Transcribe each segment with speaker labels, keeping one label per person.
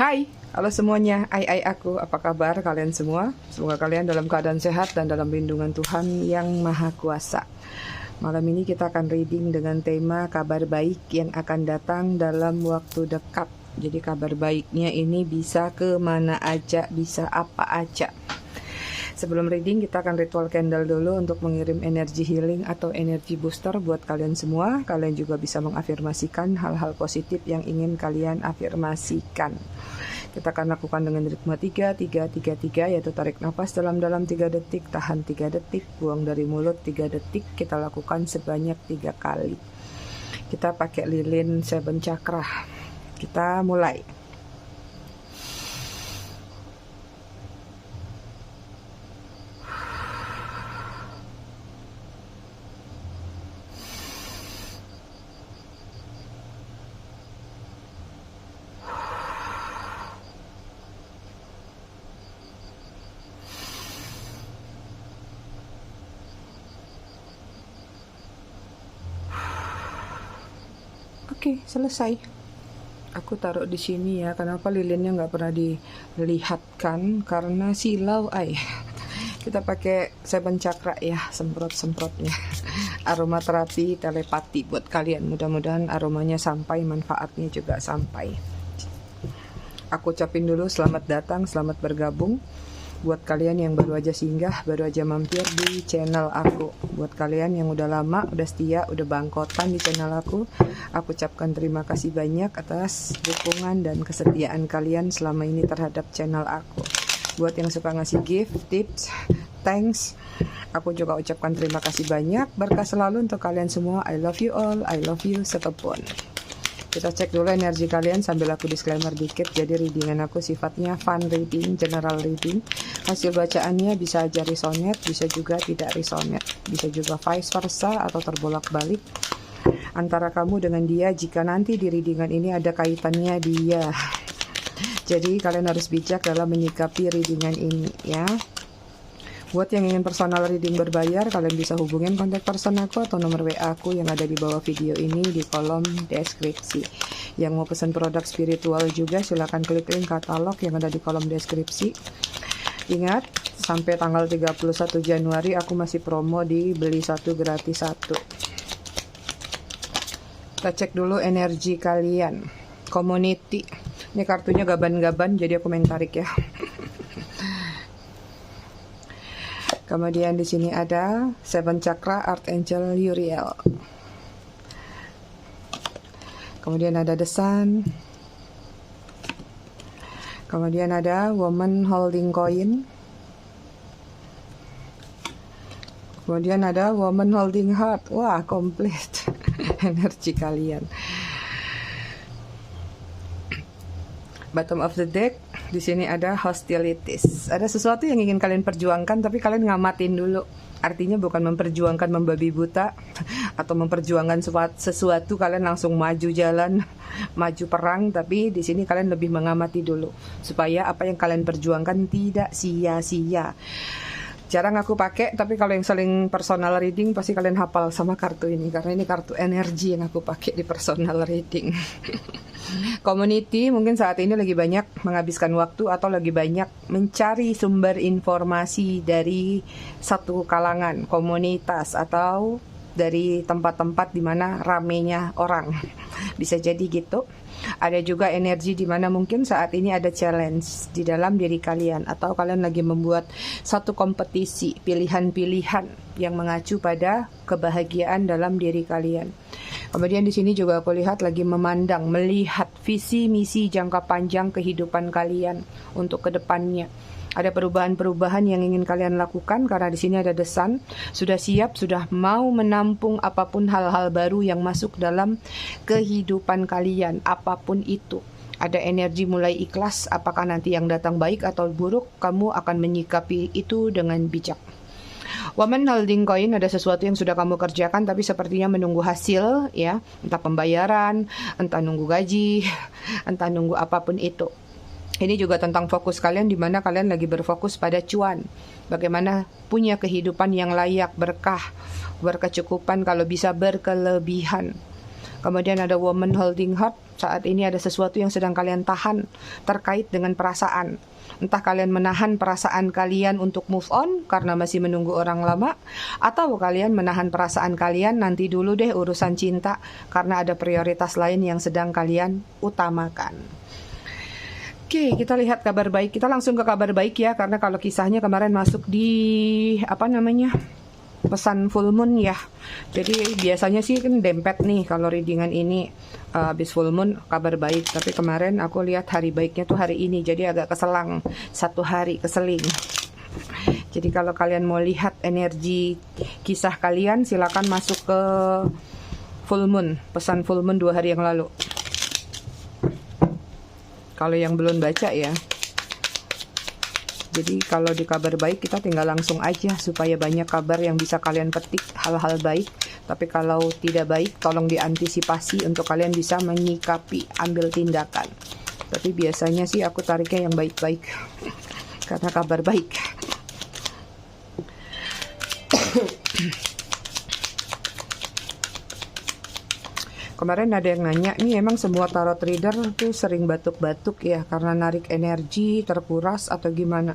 Speaker 1: Hai, halo semuanya, aku, apa kabar kalian semua? Semoga kalian dalam keadaan sehat dan dalam lindungan Tuhan yang Maha Kuasa. Malam ini kita akan reading dengan tema kabar baik yang akan datang dalam waktu dekat. Jadi kabar baiknya ini bisa ke mana aja, bisa apa aja. Sebelum reading kita akan ritual candle dulu untuk mengirim energi healing atau energi booster buat kalian semua. Kalian juga bisa mengafirmasikan hal-hal positif yang ingin kalian afirmasikan. Kita akan lakukan dengan ritme 3-3-3-3, yaitu tarik nafas dalam-dalam 3 detik, tahan 3 detik, buang dari mulut 3 detik. Kita lakukan sebanyak 3 kali. Kita pakai lilin 7 chakra. Kita mulai. Oke, selesai. Aku taruh di sini ya. Kenapa lilinnya nggak pernah dilihatkan? Karena silau, Kita pakai 7 chakra ya, semprot-semprotnya. Aromaterapi telepati buat kalian. Mudah-mudahan aromanya sampai, manfaatnya juga sampai. Aku ucapin dulu selamat datang, selamat bergabung. Buat kalian yang baru aja singgah, baru aja mampir di channel aku. Buat kalian yang udah lama, udah setia, udah bangkotan di channel aku ucapkan terima kasih banyak atas dukungan dan kesetiaan kalian selama ini terhadap channel aku. Buat yang suka ngasih gift, tips, thanks, aku juga ucapkan terima kasih banyak. Berkah selalu untuk kalian semua. I love you all, I love you sekepun. Kita cek dulu energi kalian sambil aku disclaimer dikit. Jadi readingan aku sifatnya fun reading, general reading. Hasil bacaannya bisa aja resonate, bisa juga tidak resonate. Bisa juga vice versa atau terbolak-balik antara kamu dengan dia jika nanti di readingan ini ada kaitannya dia. Jadi kalian harus bijak dalam menyikapi readingan ini ya. Buat yang ingin personal reading berbayar, kalian bisa hubungin kontak person aku atau nomor WA aku yang ada di bawah video ini di kolom deskripsi. Yang mau pesan produk spiritual juga silahkan klik link katalog yang ada di kolom deskripsi. Ingat, sampai tanggal 31 Januari aku masih promo di beli 1 gratis 1. Kita cek dulu energi kalian. Community. Ini kartunya gaban-gaban jadi aku main tarik ya. Kemudian di sini ada 7 chakra Archangel Uriel. Kemudian ada The Sun. Kemudian ada Woman Holding Coin. Kemudian ada Woman Holding Heart. Wah, komplit energi kalian. Bottom of the deck, di sini ada hostilities. Ada sesuatu yang ingin kalian perjuangkan, tapi kalian ngamatin dulu. Artinya bukan memperjuangkan membabi buta atau memperjuangkan sesuatu kalian langsung maju jalan, maju perang. Tapi di sini kalian lebih mengamati dulu supaya apa yang kalian perjuangkan tidak sia-sia. Jarang aku pakai, tapi kalau yang saling personal reading pasti kalian hafal sama kartu ini karena ini kartu energi yang aku pakai di personal reading. Community mungkin saat ini lagi banyak menghabiskan waktu atau lagi banyak mencari sumber informasi dari satu kalangan, komunitas atau dari tempat-tempat di mana ramenya orang. Bisa jadi gitu. Ada juga energi di mana mungkin saat ini ada challenge di dalam diri kalian atau kalian lagi membuat satu kompetisi pilihan-pilihan yang mengacu pada kebahagiaan dalam diri kalian. Kemudian di sini juga aku lihat lagi melihat visi misi jangka panjang kehidupan kalian untuk kedepannya. Ada perubahan-perubahan yang ingin kalian lakukan karena di sini ada The Sun. Sudah siap, sudah mau menampung apapun hal-hal baru yang masuk dalam kehidupan kalian, apapun itu. Ada energi mulai ikhlas, apakah nanti yang datang baik atau buruk, kamu akan menyikapi itu dengan bijak. Woman Holding Coin, ada sesuatu yang sudah kamu kerjakan tapi sepertinya menunggu hasil ya, entah pembayaran, entah nunggu gaji, entah nunggu apapun itu. Ini juga tentang fokus kalian di mana kalian lagi berfokus pada cuan. Bagaimana punya kehidupan yang layak, berkah, berkecukupan, kalau bisa berkelebihan. Kemudian ada Woman Holding Heart, Saat ini ada sesuatu yang sedang kalian tahan terkait dengan perasaan. Entah kalian menahan perasaan kalian untuk move on karena masih menunggu orang lama, atau kalian menahan perasaan kalian nanti dulu deh urusan cinta karena ada prioritas lain yang sedang kalian utamakan. Oke, kita lihat kabar baik. Kita langsung ke kabar baik ya, karena kalau kisahnya kemarin masuk di pesan full moon ya. Jadi biasanya sih kan dempet nih kalau readingan ini habis full moon kabar baik. Tapi kemarin aku lihat hari baiknya tuh hari ini, jadi agak keselang satu hari, keseling. Jadi kalau kalian mau lihat energi kisah kalian, silakan masuk ke full moon, pesan full moon 2 hari yang lalu. Kalau yang belum baca ya. Jadi kalau di kabar baik kita tinggal langsung aja supaya banyak kabar yang bisa kalian petik, hal-hal baik. Tapi kalau tidak baik tolong diantisipasi untuk kalian bisa menyikapi, ambil tindakan. Tapi biasanya sih aku tariknya yang baik-baik karena kabar baik. Kemarin ada yang nanya, nih emang semua tarot reader tuh sering batuk-batuk ya karena narik energi, terkuras atau gimana?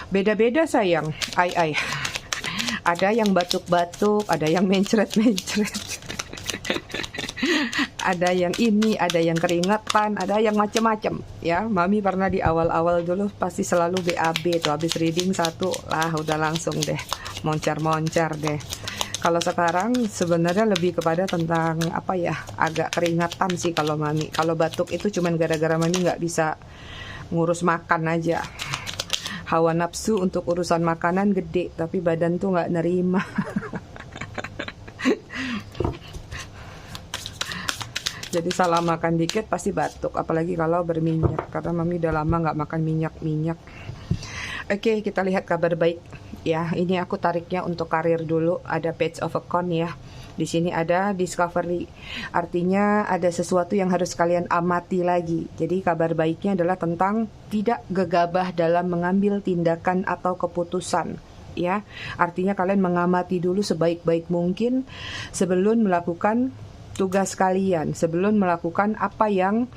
Speaker 1: Beda-beda sayang, ay. Ada yang batuk-batuk, ada yang mencret-mencret. Ada yang ini, ada yang keringetan, ada yang macem-macem ya. Mami pernah di awal-awal dulu pasti selalu BAB tuh, habis reading satu lah udah langsung deh moncar-moncar deh. Kalau sekarang sebenarnya lebih kepada tentang agak keringatan sih kalau mami. Kalau batuk itu cuman gara-gara mami nggak bisa ngurus makan aja. Hawa nafsu untuk urusan makanan gede, tapi badan tuh nggak nerima. Jadi salah makan dikit pasti batuk, apalagi kalau berminyak. Karena mami udah lama nggak makan minyak-minyak. Oke, kita lihat kabar baik. Ya, ini aku tariknya untuk karir dulu. Ada Page of a Con ya. Di sini ada discovery. Artinya ada sesuatu yang harus kalian amati lagi. Jadi kabar baiknya adalah tentang tidak gegabah dalam mengambil tindakan atau keputusan. Ya, artinya kalian mengamati dulu sebaik-baik mungkin sebelum melakukan tugas kalian, sebelum melakukan apa yang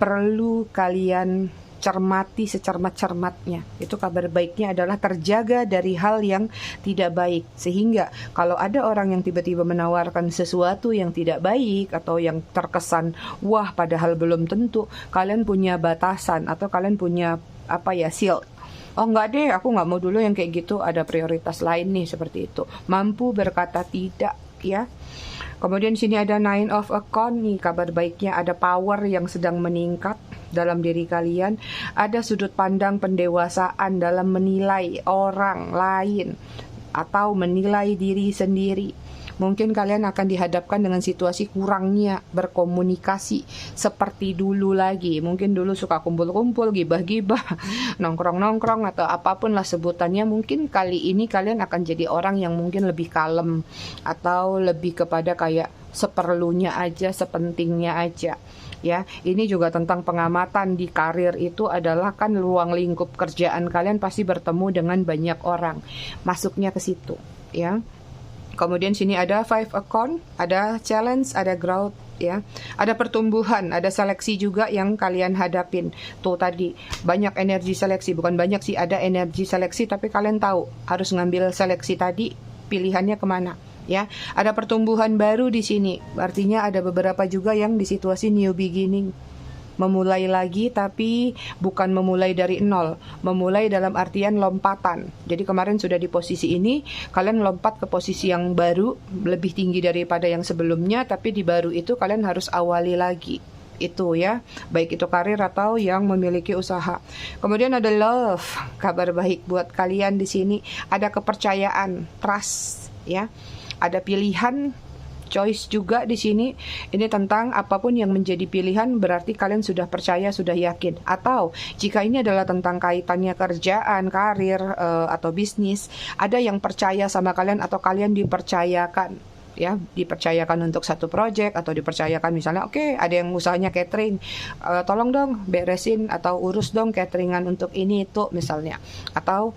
Speaker 1: perlu kalian cermati secermat-cermatnya. Itu kabar baiknya adalah terjaga dari hal yang tidak baik. Sehingga kalau ada orang yang tiba-tiba menawarkan sesuatu yang tidak baik atau yang terkesan wah padahal belum tentu, kalian punya batasan atau kalian punya shield. Oh enggak deh, aku nggak mau dulu yang kayak gitu, ada prioritas lain nih, seperti itu. Mampu berkata tidak ya. Kemudian sini ada Nine of a Con nih, kabar baiknya ada power yang sedang meningkat dalam diri kalian. Ada sudut pandang pendewasaan dalam menilai orang lain atau menilai diri sendiri. Mungkin kalian akan dihadapkan dengan situasi kurangnya berkomunikasi seperti dulu lagi. Mungkin dulu suka kumpul-kumpul, gibah-gibah, nongkrong-nongkrong atau apapun lah sebutannya. Mungkin kali ini kalian akan jadi orang yang mungkin lebih kalem atau lebih kepada kayak seperlunya aja, sepentingnya aja. Ya, ini juga tentang pengamatan di karir. Itu adalah kan ruang lingkup kerjaan kalian pasti bertemu dengan banyak orang. Masuknya ke situ, ya. Kemudian sini ada Five of Con, ada challenge, ada growth ya. Ada pertumbuhan, ada seleksi juga yang kalian hadapin. Tuh tadi banyak energi seleksi, bukan banyak sih, ada energi seleksi tapi kalian tahu harus ngambil seleksi tadi pilihannya kemana ya. Ada pertumbuhan baru di sini. Artinya ada beberapa juga yang di situasi new beginning. Memulai lagi tapi bukan memulai dari nol, memulai dalam artian lompatan. Jadi kemarin sudah di posisi ini, kalian lompat ke posisi yang baru, lebih tinggi daripada yang sebelumnya, tapi di baru itu kalian harus awali lagi. Itu ya, baik itu karir atau yang memiliki usaha. Kemudian ada love, kabar baik buat kalian di sini, ada kepercayaan, trust ya. Ada pilihan, choice juga di sini. Ini tentang apapun yang menjadi pilihan berarti kalian sudah percaya, sudah yakin. Atau jika ini adalah tentang kaitannya kerjaan, karir atau bisnis, ada yang percaya sama kalian atau kalian dipercayakan. ya, dipercayakan untuk satu project atau dipercayakan misalnya oke, ada yang usahanya catering, tolong dong beresin atau urus dong cateringan untuk ini itu misalnya, atau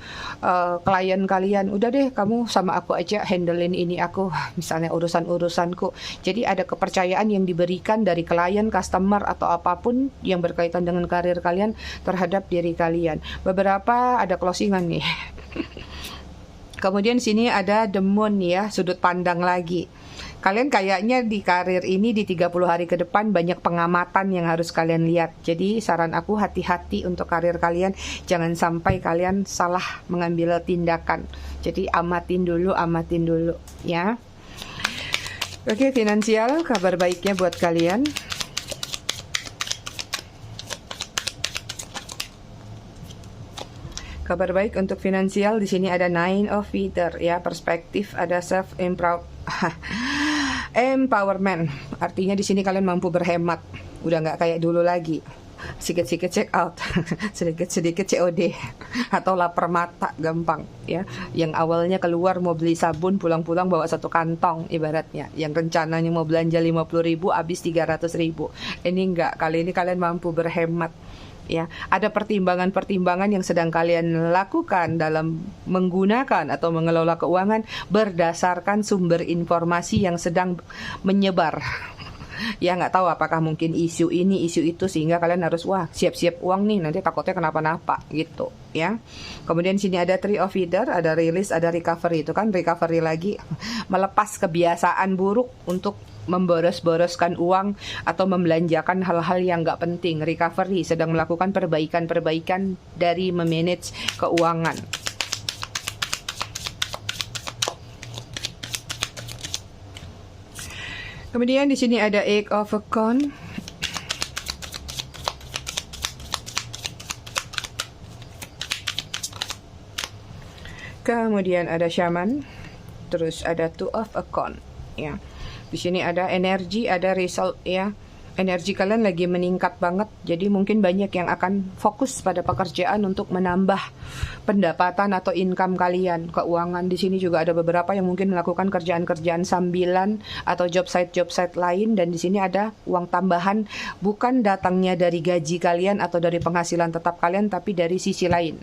Speaker 1: klien kalian udah deh kamu sama aku aja handlein ini aku misalnya urusanku. Jadi ada kepercayaan yang diberikan dari klien, customer atau apapun yang berkaitan dengan karir kalian terhadap diri kalian. Beberapa ada closingan nih. Kemudian sini ada the moon ya, sudut pandang lagi. Kalian kayaknya di karir ini di 30 hari ke depan banyak pengamatan yang harus kalian lihat. Jadi saran aku hati-hati untuk karir kalian. Jangan sampai kalian salah mengambil tindakan. Jadi amatin dulu ya. Oke, finansial, kabar baiknya buat kalian. Kabar baik untuk finansial di sini ada Nine of Feather ya, perspektif, ada self empowerment. Artinya di sini kalian mampu berhemat, udah nggak kayak dulu lagi. Sedikit-sedikit check out, sedikit-sedikit COD atau lapar mata gampang ya. Yang awalnya keluar mau beli sabun, pulang-pulang bawa satu kantong ibaratnya. Yang rencananya mau belanja 50.000 habis 300.000. Ini enggak, kali ini kalian mampu berhemat. Ya, ada pertimbangan-pertimbangan yang sedang kalian lakukan dalam menggunakan atau mengelola keuangan berdasarkan sumber informasi yang sedang menyebar. Ya, nggak tahu apakah mungkin isu ini, isu itu, sehingga kalian harus siap-siap uang nih, nanti takutnya kenapa-napa gitu ya. Kemudian sini ada Three of Feather, ada release, ada recovery. Itu kan recovery lagi, melepas kebiasaan buruk untuk memboros-boroskan uang atau membelanjakan hal-hal yang nggak penting. Recovery, sedang melakukan perbaikan-perbaikan dari memanage keuangan. Kemudian di sini ada Eight of Wands. Kemudian ada Shaman. Terus ada Two of Wands ya. Di sini ada energi, ada result ya. Energi kalian lagi meningkat banget. Jadi mungkin banyak yang akan fokus pada pekerjaan untuk menambah pendapatan atau income kalian. Keuangan di sini juga ada beberapa yang mungkin melakukan kerjaan-kerjaan sambilan atau job site lain, dan di sini ada uang tambahan bukan datangnya dari gaji kalian atau dari penghasilan tetap kalian, tapi dari sisi lain.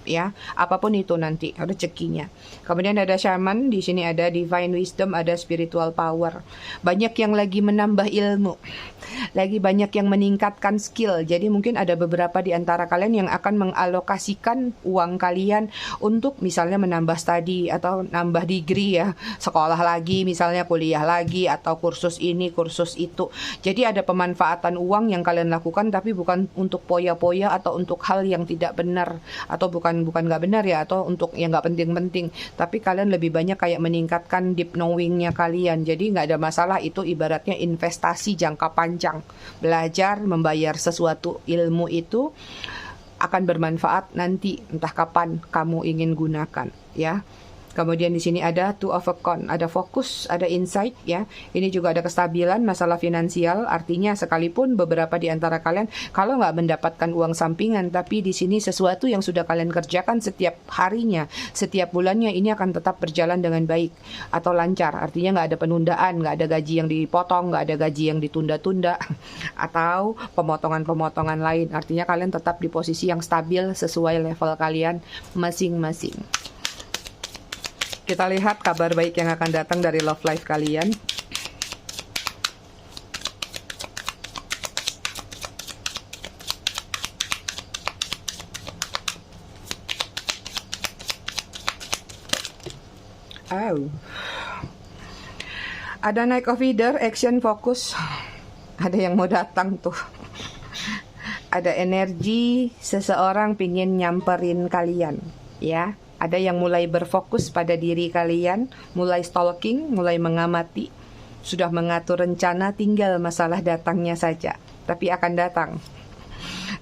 Speaker 1: Ya, apapun itu nanti ada rezekinya. Kemudian ada Shaman, di sini ada divine wisdom, ada spiritual power. Banyak yang lagi menambah ilmu, lagi banyak yang meningkatkan skill. Jadi mungkin ada beberapa di antara kalian yang akan mengalokasikan uang kalian untuk misalnya menambah studi atau nambah degree ya, sekolah lagi misalnya, kuliah lagi, atau kursus ini, kursus itu. Jadi ada pemanfaatan uang yang kalian lakukan, tapi bukan untuk poya-poya atau untuk hal yang tidak benar, atau bukan nggak benar ya, atau untuk yang nggak penting-penting, tapi kalian lebih banyak kayak meningkatkan deep knowingnya kalian. Jadi nggak ada masalah, itu ibaratnya investasi jangka panjang. Belajar, membayar sesuatu ilmu itu akan bermanfaat nanti, entah kapan kamu ingin gunakan ya. Kemudian di sini ada Two of Wands, ada fokus, ada insight ya. Ini juga ada kestabilan masalah finansial. Artinya sekalipun beberapa di antara kalian kalau nggak mendapatkan uang sampingan, tapi di sini sesuatu yang sudah kalian kerjakan setiap harinya, setiap bulannya, ini akan tetap berjalan dengan baik atau lancar. Artinya nggak ada penundaan, nggak ada gaji yang dipotong, nggak ada gaji yang ditunda-tunda atau pemotongan-pemotongan lain. Artinya kalian tetap di posisi yang stabil sesuai level kalian masing-masing. Kita lihat kabar baik yang akan datang dari love life kalian. Ada Knight of Feather, action, fokus. Ada yang mau datang tuh. Ada energi seseorang pingin nyamperin kalian ya. Ada yang mulai berfokus pada diri kalian, mulai stalking, mulai mengamati, sudah mengatur rencana, tinggal masalah datangnya saja, tapi akan datang.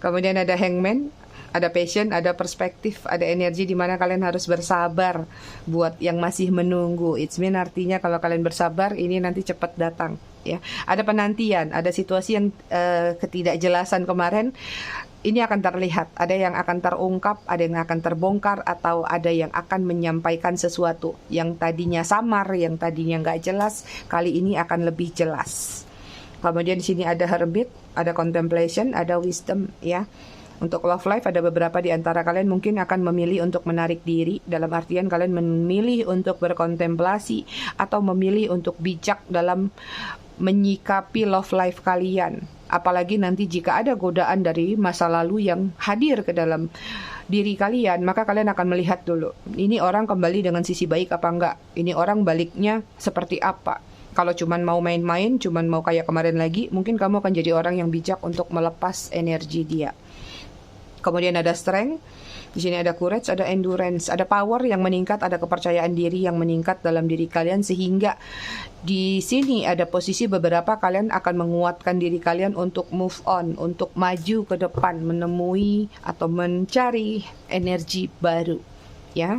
Speaker 1: Kemudian ada Hangman, ada passion, ada perspektif, ada energi di mana kalian harus bersabar buat yang masih menunggu. It's mean artinya kalau kalian bersabar, ini nanti cepat datang. Ya, ada penantian, ada situasi yang ketidakjelasan kemarin. ini akan terlihat, ada yang akan terungkap, ada yang akan terbongkar, atau ada yang akan menyampaikan sesuatu yang tadinya samar, yang tadinya nggak jelas, kali ini akan lebih jelas. Kemudian di sini ada hermit, ada contemplation, ada wisdom, ya. Untuk love life ada beberapa di antara kalian mungkin akan memilih untuk menarik diri, dalam artian kalian memilih untuk berkontemplasi atau memilih untuk bijak dalam menyikapi love life kalian. Apalagi nanti jika ada godaan dari masa lalu yang hadir ke dalam diri kalian, maka kalian akan melihat dulu, ini orang kembali dengan sisi baik apa enggak, ini orang baliknya seperti apa. Kalau cuman mau main-main, cuman mau kayak kemarin lagi, mungkin kamu akan jadi orang yang bijak untuk melepas energi dia. Kemudian ada strength, di sini ada courage, ada endurance, ada power yang meningkat, ada kepercayaan diri yang meningkat dalam diri kalian, sehingga di sini ada posisi beberapa kalian akan menguatkan diri kalian untuk move on, untuk maju ke depan, menemui atau mencari energi baru, ya.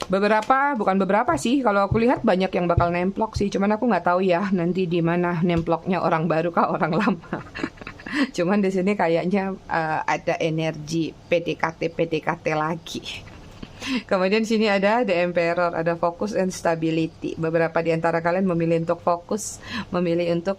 Speaker 1: Bukan beberapa sih, kalau aku lihat banyak yang bakal nemplok sih, cuman aku nggak tahu ya nanti di mana nemploknya, orang baru kah orang lama. Cuman di sini kayaknya ada energi PDKT lagi. Kemudian di sini ada The Emperor, ada focus and stability. Beberapa di antara kalian memilih untuk fokus, memilih untuk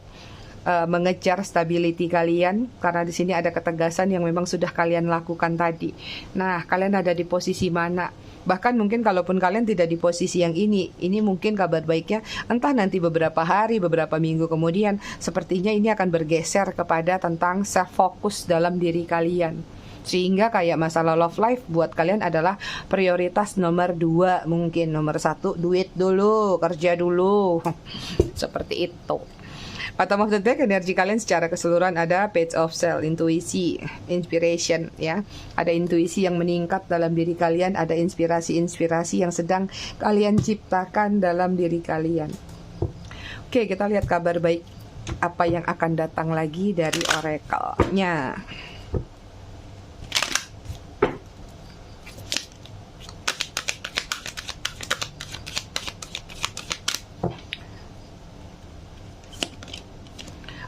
Speaker 1: mengejar stability kalian, karena di sini ada ketegasan yang memang sudah kalian lakukan tadi. Nah, kalian ada di posisi mana? Bahkan mungkin kalaupun kalian tidak di posisi yang ini mungkin kabar baiknya entah nanti beberapa hari, beberapa minggu kemudian, sepertinya ini akan bergeser kepada tentang self focus dalam diri kalian. Sehingga kayak masalah love life buat kalian adalah prioritas nomor 2, mungkin nomor 1 duit dulu, kerja dulu. Seperti itu. Bottom of the deck, energi kalian secara keseluruhan ada Page of Self, intuisi, inspiration, ya. Ada intuisi yang meningkat dalam diri kalian, ada inspirasi-inspirasi yang sedang kalian ciptakan dalam diri kalian. Oke, kita lihat kabar baik apa yang akan datang lagi dari oracle-nya.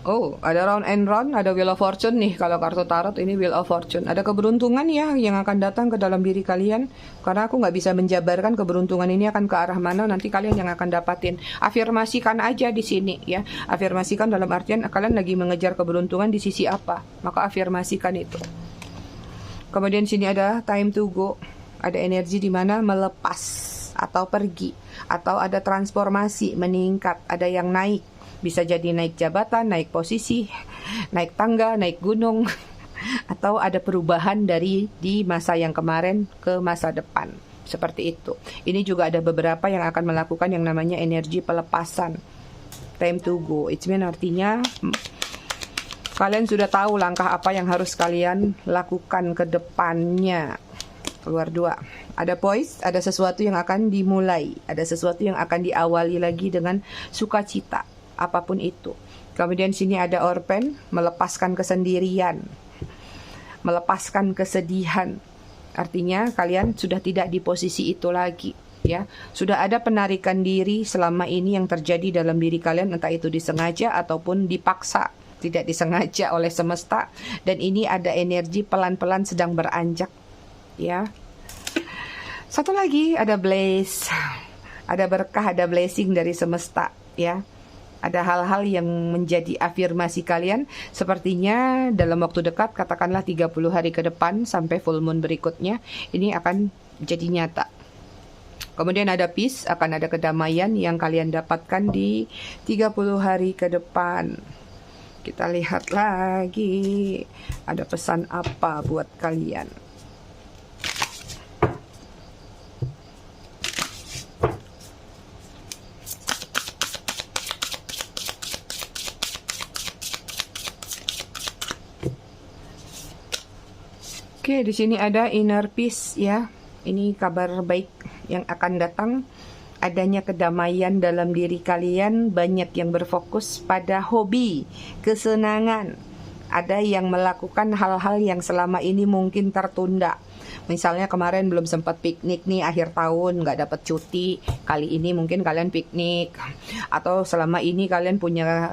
Speaker 1: Oh, ada round and round, ada Wheel of Fortune nih. Kalau kartu tarot ini Wheel of Fortune. Ada keberuntungan ya yang akan datang ke dalam diri kalian. Karena aku nggak bisa menjabarkan keberuntungan ini akan ke arah mana, nanti kalian yang akan dapatin. Afirmasikan aja di sini ya. Afirmasikan dalam artian kalian lagi mengejar keberuntungan di sisi apa. Maka afirmasikan itu. Kemudian sini ada time to go. Ada energi di mana melepas atau pergi. Atau ada transformasi, meningkat, ada yang naik. Bisa jadi naik jabatan, naik posisi, naik tangga, naik gunung, atau ada perubahan dari di masa yang kemarin ke masa depan. Seperti itu. Ini juga ada beberapa yang akan melakukan yang namanya energi pelepasan. Time to go. It means artinya kalian sudah tahu langkah apa yang harus kalian lakukan ke depannya. Keluar 2. Ada poise, ada sesuatu yang akan dimulai. Ada sesuatu yang akan diawali lagi dengan sukacita. Apapun itu. Kemudian sini ada orphan, melepaskan kesendirian, melepaskan kesedihan. Artinya kalian sudah tidak di posisi itu lagi, ya. Sudah ada penarikan diri selama ini yang terjadi dalam diri kalian, entah itu disengaja ataupun dipaksa, tidak disengaja oleh semesta. Dan ini ada energi pelan-pelan sedang beranjak, ya. Satu lagi ada blaze, ada berkah, ada blessing dari semesta, ya. Ada hal-hal yang menjadi afirmasi kalian, sepertinya dalam waktu dekat, katakanlah 30 hari ke depan sampai full moon berikutnya, ini akan jadi nyata. Kemudian ada peace, akan ada kedamaian yang kalian dapatkan di 30 hari ke depan. Kita lihat lagi, ada pesan apa buat kalian. Oke, di sini ada inner peace ya. Ini kabar baik yang akan datang. Adanya kedamaian dalam diri kalian. Banyak yang berfokus pada hobi, kesenangan. Ada yang melakukan hal-hal yang selama ini mungkin tertunda. Misalnya kemarin belum sempat piknik nih, akhir tahun nggak dapat cuti, kali ini mungkin kalian piknik. Atau selama ini kalian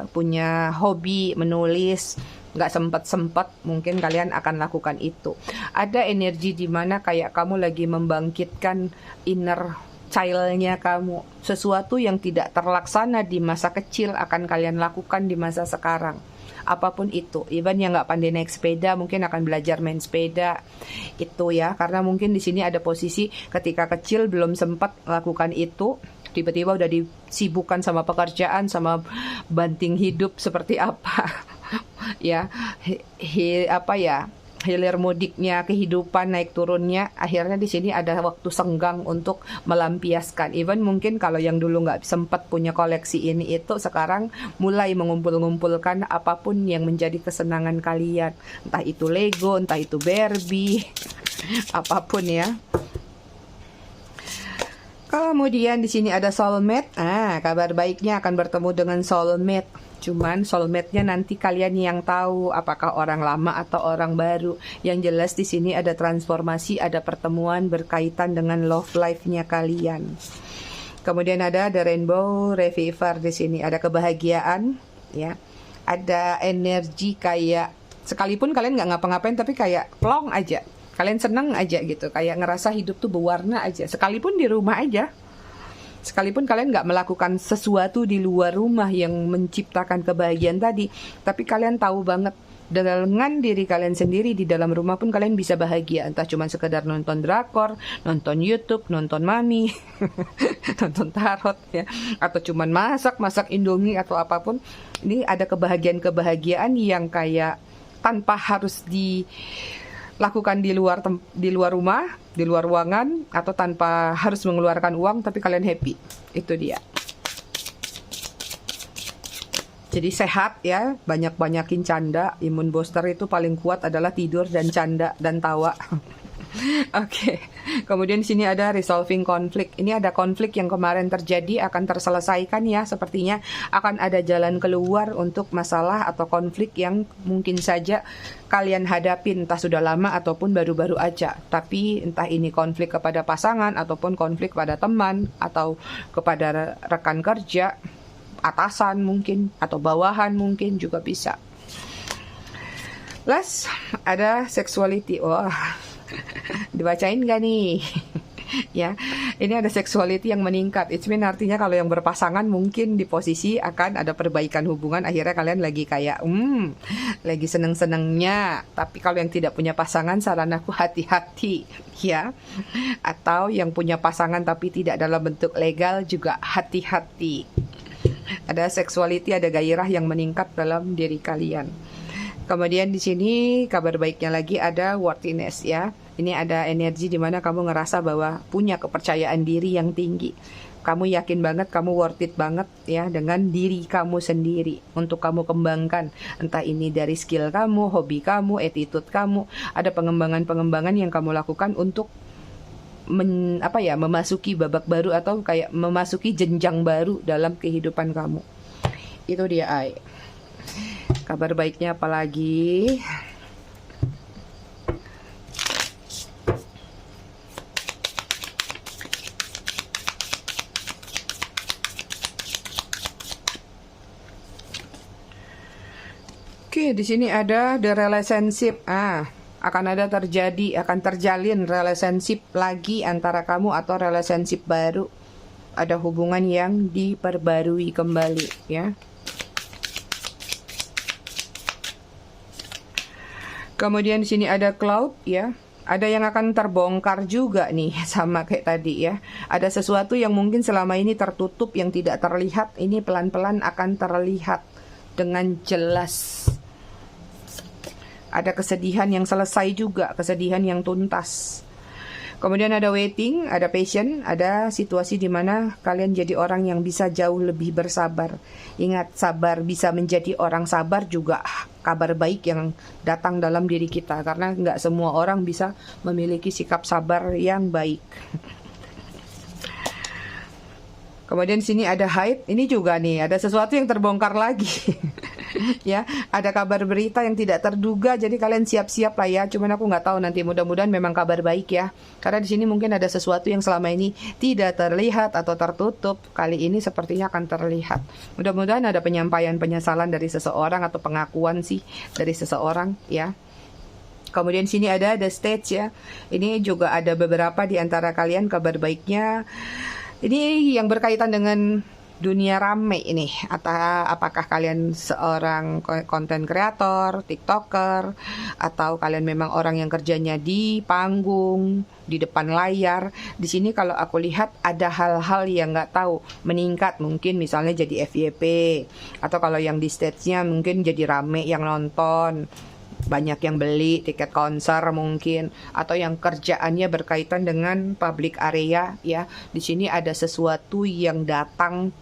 Speaker 1: punya hobi menulis, nggak sempat mungkin kalian akan lakukan itu. Ada energi di mana kayak kamu lagi membangkitkan inner childnya kamu, sesuatu yang tidak terlaksana di masa kecil akan kalian lakukan di masa sekarang. Apapun itu, even yang nggak pandai naik sepeda mungkin akan belajar main sepeda itu ya, karena mungkin di sini ada posisi ketika kecil belum sempat lakukan itu, tiba-tiba udah disibukkan sama pekerjaan, sama banting hidup seperti apa ya, apa ya, hilir mudiknya kehidupan, naik turunnya, akhirnya di sini ada waktu senggang untuk melampiaskan. Even mungkin kalau yang dulu nggak sempat punya koleksi ini itu, sekarang mulai mengumpulkan apapun yang menjadi kesenangan kalian, entah itu Lego, entah itu Barbie, apapun ya. Kemudian di sini ada soulmate. Kabar baiknya akan bertemu dengan soulmate. Cuman soulmate-nya nanti kalian yang tahu apakah orang lama atau orang baru. Yang jelas di sini ada transformasi, ada pertemuan berkaitan dengan love life-nya kalian. Kemudian ada the rainbow reviver di sini, ada kebahagiaan ya. Ada energi kayak sekalipun kalian nggak ngapa-ngapain tapi kayak plong aja. Kalian seneng aja gitu, kayak ngerasa hidup tuh berwarna aja. Sekalipun di rumah aja. Sekalipun kalian nggak melakukan sesuatu di luar rumah yang menciptakan kebahagiaan tadi, tapi kalian tahu banget dengan diri kalian sendiri di dalam rumah pun kalian bisa bahagia. Entah cuma sekedar nonton drakor, nonton YouTube, nonton mami, nonton tarot ya, atau cuma masak Indomie atau apapun. Ini ada kebahagiaan yang kayak tanpa harus dilakukan di luar rumah, di luar ruangan, atau tanpa harus mengeluarkan uang, tapi kalian happy. Itu dia. Jadi sehat ya, banyakin canda. Imun booster itu paling kuat adalah tidur dan canda dan tawa. Oke. Kemudian di sini ada resolving konflik. Ini ada konflik yang kemarin terjadi akan terselesaikan ya. Sepertinya akan ada jalan keluar untuk masalah atau konflik yang mungkin saja kalian hadapin, entah sudah lama ataupun baru-baru aja. Tapi entah ini konflik kepada pasangan ataupun konflik pada teman atau kepada rekan kerja, atasan mungkin, atau bawahan mungkin juga bisa. Last, ada sexuality. Wah, dibacain gak nih? Ya, ini ada sexuality yang meningkat. It's mean artinya kalau yang berpasangan mungkin di posisi akan ada perbaikan hubungan. Akhirnya kalian lagi kayak lagi seneng-senengnya. Tapi kalau yang tidak punya pasangan, saran aku hati-hati ya. Atau yang punya pasangan tapi tidak dalam bentuk legal juga hati-hati. Ada sexuality, ada gairah yang meningkat dalam diri kalian. Kemudian di sini kabar baiknya lagi ada worthiness ya. Ini ada energi di mana kamu ngerasa bahwa punya kepercayaan diri yang tinggi. Kamu yakin banget, kamu worth it banget ya dengan diri kamu sendiri untuk kamu kembangkan. Entah ini dari skill kamu, hobi kamu, attitude kamu, ada pengembangan-pengembangan yang kamu lakukan untuk memasuki babak baru atau kayak memasuki jenjang baru dalam kehidupan kamu. Itu dia Ai. Kabar baiknya apalagi? Oke, di sini ada the relationship. Akan terjalin relationship lagi antara kamu atau relationship baru. Ada hubungan yang diperbarui kembali, ya. Kemudian di sini ada cloud, ya. Ada yang akan terbongkar juga nih, sama kayak tadi ya. Ada sesuatu yang mungkin selama ini tertutup, yang tidak terlihat, ini pelan-pelan akan terlihat dengan jelas. Ada kesedihan yang selesai juga, kesedihan yang tuntas. Kemudian ada waiting, ada patient, ada situasi di mana kalian jadi orang yang bisa jauh lebih bersabar. Ingat, sabar, bisa menjadi orang sabar juga kabar baik yang datang dalam diri kita. Karena nggak semua orang bisa memiliki sikap sabar yang baik. Kemudian sini ada haid, ini juga nih ada sesuatu yang terbongkar lagi. Ya, ada kabar berita yang tidak terduga, jadi kalian siap-siap lah ya. Cuman aku nggak tahu nanti, mudah-mudahan memang kabar baik ya. Karena di sini mungkin ada sesuatu yang selama ini tidak terlihat atau tertutup, kali ini sepertinya akan terlihat. Mudah-mudahan ada penyampaian penyesalan dari seseorang atau pengakuan sih dari seseorang ya. Kemudian sini ada the stage ya. Ini juga ada beberapa di antara kalian kabar baiknya. Ini yang berkaitan dengan dunia rame ini, atau apakah kalian seorang konten kreator, tiktoker, atau kalian memang orang yang kerjanya di panggung, di depan layar. Di sini kalau aku lihat ada hal-hal yang nggak tahu meningkat, mungkin misalnya jadi FYP, atau kalau yang di stage-nya mungkin jadi rame yang nonton, banyak yang beli tiket konser mungkin, atau yang kerjaannya berkaitan dengan public area ya. Di sini ada sesuatu yang datang,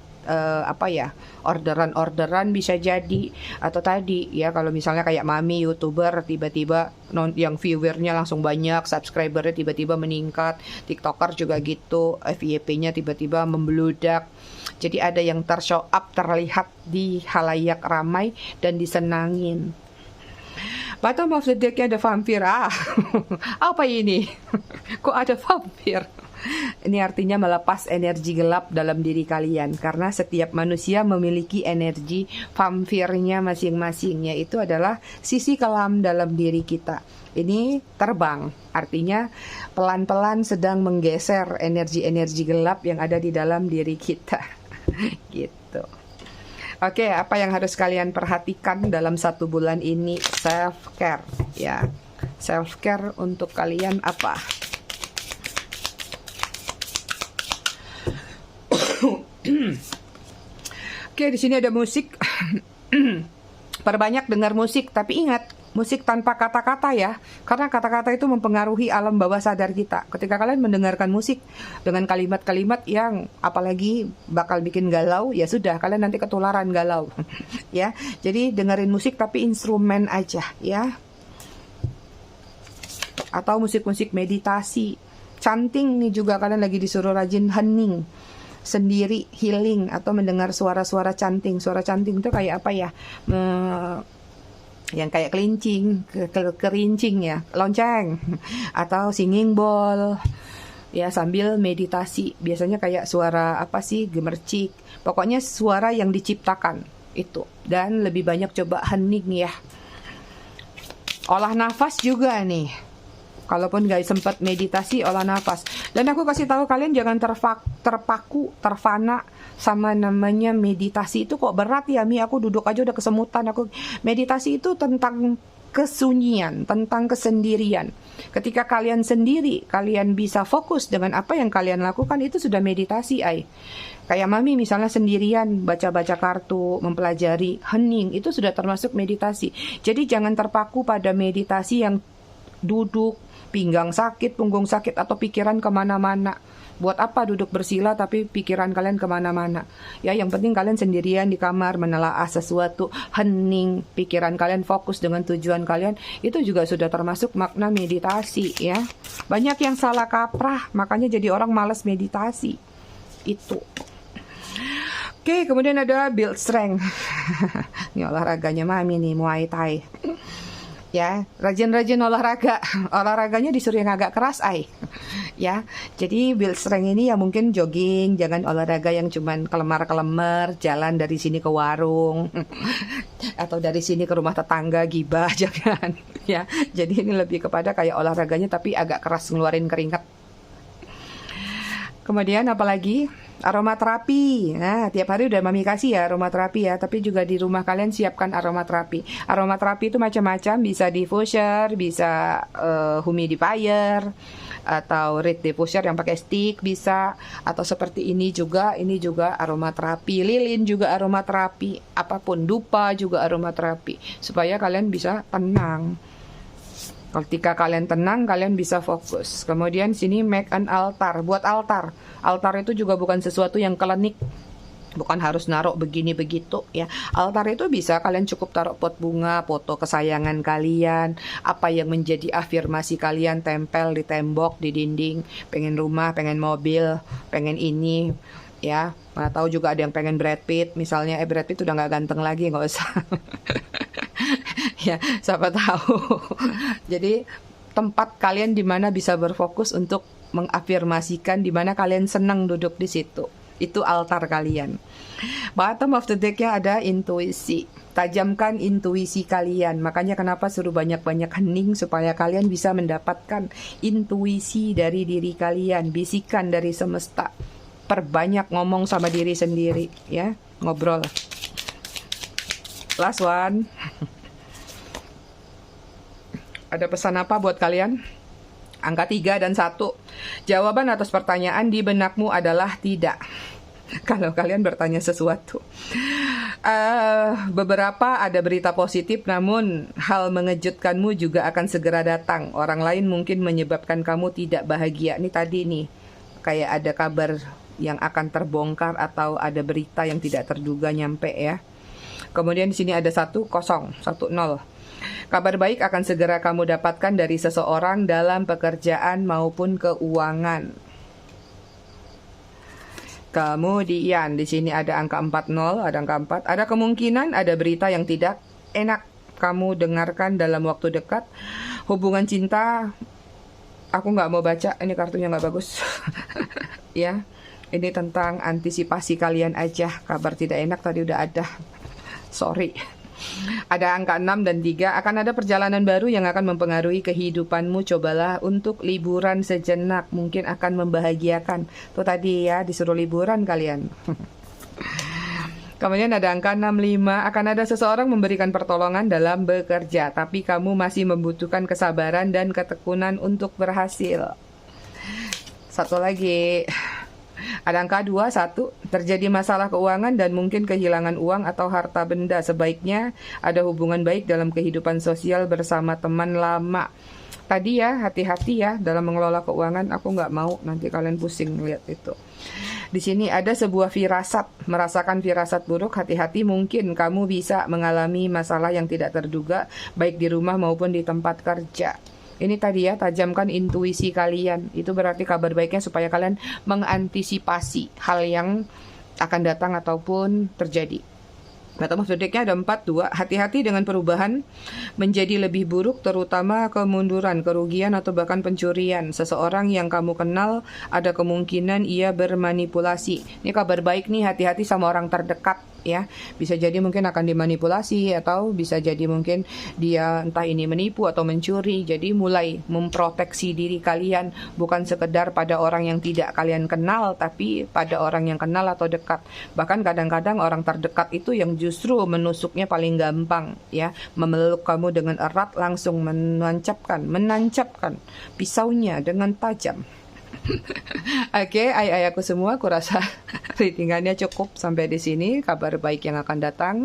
Speaker 1: orderan-orderan bisa jadi, atau tadi ya kalau misalnya kayak mami youtuber tiba-tiba yang viewernya langsung banyak, subscribernya tiba-tiba meningkat, tiktoker juga gitu, FYP-nya tiba-tiba membludak. Jadi ada yang tershow up, terlihat di halayak ramai dan disenangin. Bottom of the deck-nya ada vampir. Apa ini? Kok ada vampir? Ini artinya melepas energi gelap dalam diri kalian. Karena setiap manusia memiliki energi vampirnya masing-masing. Yaitu adalah sisi kelam dalam diri kita. Ini terbang. Artinya pelan-pelan sedang menggeser energi-energi gelap yang ada di dalam diri kita. Gitu. Oke, apa yang harus kalian perhatikan dalam 1 bulan ini? Self-care ya. Self-care untuk kalian apa? Oke, di sini ada musik. Perbanyak dengar musik, tapi ingat, musik tanpa kata-kata ya. Karena kata-kata itu mempengaruhi alam bawah sadar kita. Ketika kalian mendengarkan musik dengan kalimat-kalimat yang apalagi bakal bikin galau, ya sudah, kalian nanti ketularan galau. Ya. Jadi dengerin musik tapi instrumen aja ya. Atau musik-musik meditasi. Chanting nih juga, kalian lagi disuruh rajin hening sendiri, healing, atau mendengar suara-suara chanting. Suara chanting itu kayak apa ya? Yang kayak kerincing ya, lonceng, atau singing bowl ya, sambil meditasi. Biasanya kayak suara apa sih, gemercik, pokoknya suara yang diciptakan itu. Dan lebih banyak coba hening ya. Olah nafas juga nih, kalaupun gak sempat meditasi, olah nafas. Dan aku kasih tahu kalian jangan terfana sama namanya meditasi. Itu kok berat ya Mi, aku duduk aja udah kesemutan. Meditasi itu tentang kesunyian, tentang kesendirian. Ketika kalian sendiri, kalian bisa fokus dengan apa yang kalian lakukan, itu sudah meditasi Kayak Mami misalnya sendirian, baca-baca kartu, mempelajari, hening, itu sudah termasuk meditasi. Jadi jangan terpaku pada meditasi yang duduk, pinggang sakit, punggung sakit, atau pikiran kemana-mana. Buat apa duduk bersila tapi pikiran kalian kemana-mana? Ya, yang penting kalian sendirian di kamar menelaah sesuatu, hening, pikiran kalian fokus dengan tujuan kalian, itu juga sudah termasuk makna meditasi ya. Banyak yang salah kaprah, makanya jadi orang malas meditasi. Itu. Oke, kemudian ada build strength. Ini olahraganya Mami nih, Muay Thai. Ya, rajin-rajin olahraga. Olahraganya disuruh yang agak keras ya. Jadi build strength ini ya mungkin jogging, jangan olahraga yang cuman kelemar-kelemar, jalan dari sini ke warung atau dari sini ke rumah tetangga gibah, jangan ya. Jadi ini lebih kepada kayak olahraganya tapi agak keras, ngeluarin keringat. Kemudian apalagi? Aromaterapi. Nah, tiap hari udah Mami kasih ya aromaterapi ya, tapi juga di rumah kalian siapkan aromaterapi. Aromaterapi itu macam-macam, bisa diffuser, bisa humidifier, atau reed diffuser yang pakai stick bisa, atau seperti ini juga aromaterapi. Lilin juga aromaterapi, apapun, dupa juga aromaterapi, supaya kalian bisa tenang. Ketika kalian tenang, kalian bisa fokus. Kemudian sini make an altar, buat altar. Altar itu juga bukan sesuatu yang klinik, bukan harus naruh begini begitu ya. Altar itu bisa kalian cukup taruh pot bunga, foto kesayangan kalian, apa yang menjadi afirmasi kalian, tempel di tembok, di dinding. Pengen rumah, pengen mobil, pengen ini, ya. Mana tahu juga ada yang pengen Brad Pitt misalnya, Brad Pitt udah nggak ganteng lagi, nggak usah. Ya, siapa tahu. Jadi tempat kalian di mana bisa berfokus untuk mengafirmasikan di mana kalian senang duduk di situ. Itu altar kalian. Bottom of the deck-nya ada intuisi. Tajamkan intuisi kalian. Makanya kenapa suruh banyak-banyak hening supaya kalian bisa mendapatkan intuisi dari diri kalian, bisikan dari semesta. Perbanyak ngomong sama diri sendiri, ya, ngobrol. Last one. Ada pesan apa buat kalian? Angka 3 dan 1. Jawaban atas pertanyaan di benakmu adalah tidak. Kalau kalian bertanya sesuatu. Beberapa ada berita positif, namun hal mengejutkanmu juga akan segera datang. Orang lain mungkin menyebabkan kamu tidak bahagia. Ini tadi nih, kayak ada kabar yang akan terbongkar atau ada berita yang tidak terduga nyampe ya. Kemudian di sini ada 1-0. Kabar baik akan segera kamu dapatkan dari seseorang dalam pekerjaan maupun keuangan. Kemudian di sini ada angka 40, ada angka 4. Ada kemungkinan ada berita yang tidak enak kamu dengarkan dalam waktu dekat. Hubungan cinta, aku nggak mau baca, ini kartunya nggak bagus. Ya, ini tentang antisipasi kalian aja. Kabar tidak enak tadi udah ada. Sorry. Ada angka 6 dan 3. Akan ada perjalanan baru yang akan mempengaruhi kehidupanmu. Cobalah untuk liburan sejenak, mungkin akan membahagiakan. Tuh tadi ya, disuruh liburan kalian. Kemudian ada angka 65. Akan ada seseorang memberikan pertolongan dalam bekerja, tapi kamu masih membutuhkan kesabaran dan ketekunan untuk berhasil. Satu lagi. Ada angka 21, terjadi masalah keuangan dan mungkin kehilangan uang atau harta benda. Sebaiknya ada hubungan baik dalam kehidupan sosial bersama teman lama. Tadi ya, hati-hati ya dalam mengelola keuangan. Aku nggak mau nanti kalian pusing lihat itu. Di sini ada sebuah firasat, merasakan firasat buruk. Hati-hati, mungkin kamu bisa mengalami masalah yang tidak terduga, baik di rumah maupun di tempat kerja. Ini tadi ya, tajamkan intuisi kalian. Itu berarti kabar baiknya supaya kalian mengantisipasi hal yang akan datang ataupun terjadi. Bottom of the deck-nya ada 4-2. Hati-hati dengan perubahan menjadi lebih buruk, terutama kemunduran, kerugian, atau bahkan pencurian. Seseorang yang kamu kenal ada kemungkinan ia bermanipulasi. Ini kabar baik nih, hati-hati sama orang terdekat ya. Bisa jadi mungkin akan dimanipulasi, atau bisa jadi mungkin dia entah ini menipu atau mencuri. Jadi mulai memproteksi diri kalian, bukan sekedar pada orang yang tidak kalian kenal, tapi pada orang yang kenal atau dekat. Bahkan kadang-kadang orang terdekat itu yang justru menusuknya paling gampang ya, memeluk kamu dengan erat, langsung menancapkan pisaunya dengan tajam. Oke, ayah-ayahku semua, aku rasa readingannya cukup sampai di sini. Kabar baik yang akan datang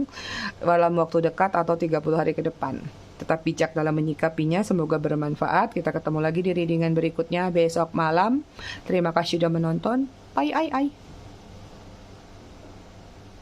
Speaker 1: dalam waktu dekat atau 30 hari ke depan. Tetap bijak dalam menyikapinya, semoga bermanfaat. Kita ketemu lagi di readingan berikutnya besok malam. Terima kasih sudah menonton. Bye.